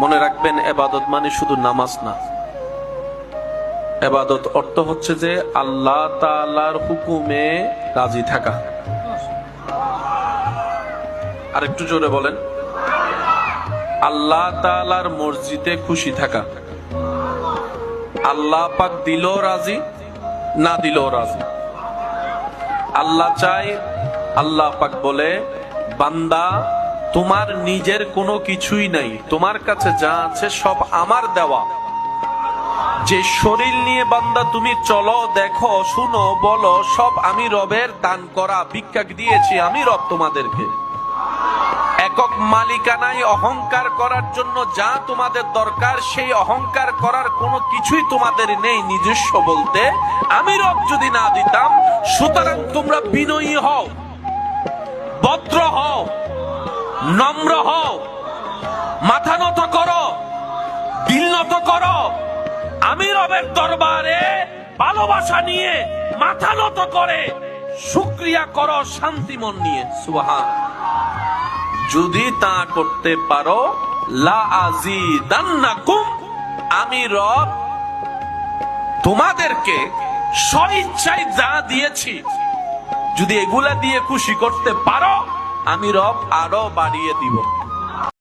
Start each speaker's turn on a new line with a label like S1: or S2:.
S1: মনে রাখবেন, ইবাদত মানে শুধু নামাজ না। ইবাদত অর্থ হচ্ছে যে আল্লাহ তাআলার হুকুমে রাজি থাকা। আর একটু জোরে বলেন, আল্লাহ তাআলার মর্জিতে খুশি থাকা। আল্লাহ পাক দিলেও রাজি, না দিলেও রাজি। আল্লাহ চাই, আল্লাহ পাক বলে, বান্দা তোমার নিজের কোনো কিছুই নাই, তোমার কাছে যা আছে সব আমার দেওয়া। যে শরীর নিয়ে বান্দা তুমি চলো, দেখো, শুনো, বলো, সব আমি রবের দান করা, ভিক্ষা দিয়েছি আমি রব তোমাদেরকে। একক মালিকানায় অহংকার করার জন্য যা তোমাদের দরকার, সেই অহংকার করার কোনো কিছুই তোমাদের নেই নিজস্ব বলতে, আমি রব যদি না দিতাম। সুতরাং তোমরা বিনয়ী হও, ভদ্র হও, নম্র হও, মাথা নত করো, দিল নত করো, আমি রবের দরবারে ভালোবাসা নিয়ে মাথা নত করে শুকরিয়া করো শান্তি মন নিয়ে। সুবহান। যদি তা করতে পারো, লা আজিদান্নাকুম, আমি রব তোমাদেরকে স্বইচ্ছায় যা দিয়েছি, যদি এগুলা দিয়ে খুশি করতে পারো, আমি রব আরো বাড়িয়ে দিব।